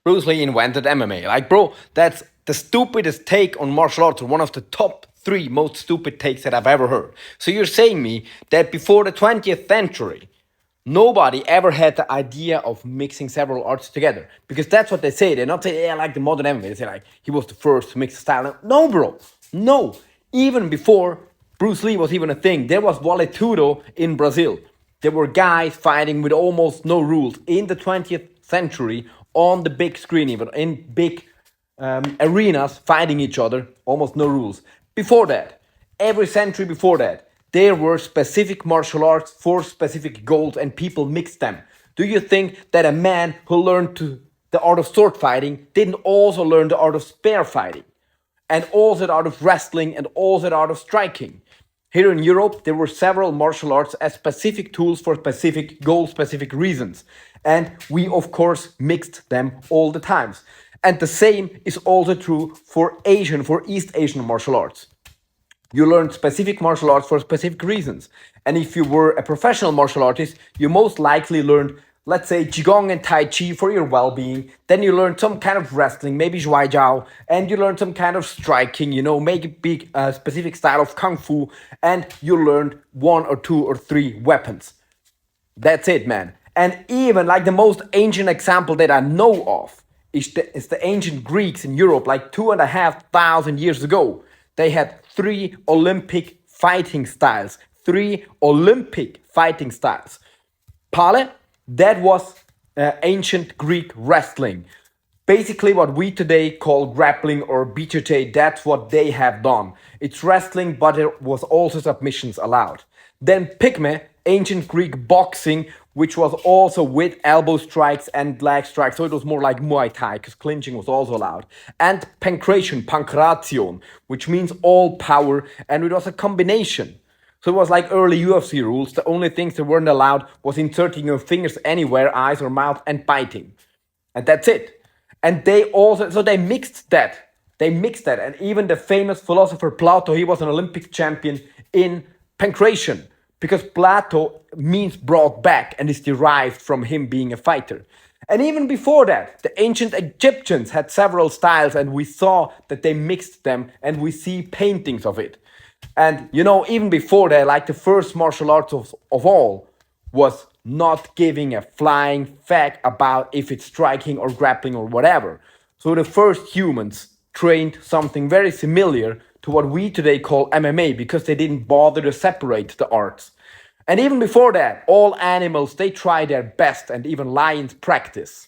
Bruce Lee invented MMA. Like, bro, that's the stupidest take on martial arts, or one of the top three most stupid takes that I've ever heard. So you're saying me that before the 20th century, nobody ever had the idea of mixing several arts together? Because that's what they say. They're not saying, yeah, like the modern MMA. They say, like, he was the first to mix the style. No, bro. No. Even before Bruce Lee was even a thing, there was Vale Tudo in Brazil. There were guys fighting with almost no rules in the 20th century on the big screen, even in big arenas, fighting each other, almost no rules. Before that, every century before that, there were specific martial arts for specific goals, and people mixed them. Do you think that a man who learned the art of sword fighting didn't also learn the art of spear fighting, and also the art of wrestling, and also the art of striking? Here in Europe, there were several martial arts as specific tools for specific goals, specific reasons. And we, of course, mixed them all the times. And the same is also true for East Asian martial arts. You learned specific martial arts for specific reasons. And if you were a professional martial artist, you most likely learned, let's say, Qigong and Tai Chi for your well-being. Then you learned some kind of wrestling, maybe Zhuai Jiao, and you learned some kind of striking, maybe a specific style of Kung Fu, and you learned one or two or three weapons. That's it, man. And even like the most ancient example that I know of is the ancient Greeks in Europe, like 2,500 years ago. They had three Olympic fighting styles. Pale, that was ancient Greek wrestling. Basically, what we today call grappling or BJJ, that's what they have done. It's wrestling, but there was also submissions allowed. Then Pygmy, ancient Greek boxing, which was also with elbow strikes and leg strikes, so it was more like Muay Thai, because clinching was also allowed. And pankration, which means all power, and it was a combination. So it was like early UFC rules. The only things that weren't allowed was inserting your fingers anywhere, eyes or mouth, and biting. And that's it. And they mixed that. And even the famous philosopher Plato, he was an Olympic champion in pankration, because Plato means brought back and is derived from him being a fighter. And even before that, the ancient Egyptians had several styles, and we saw that they mixed them, and we see paintings of it. And even before that, like the first martial arts of all was not giving a flying fuck about if it's striking or grappling or whatever. So the first humans trained something very similar to what we today call MMA, because they didn't bother to separate the arts. And even before that, all animals, they try their best, and even lions practice.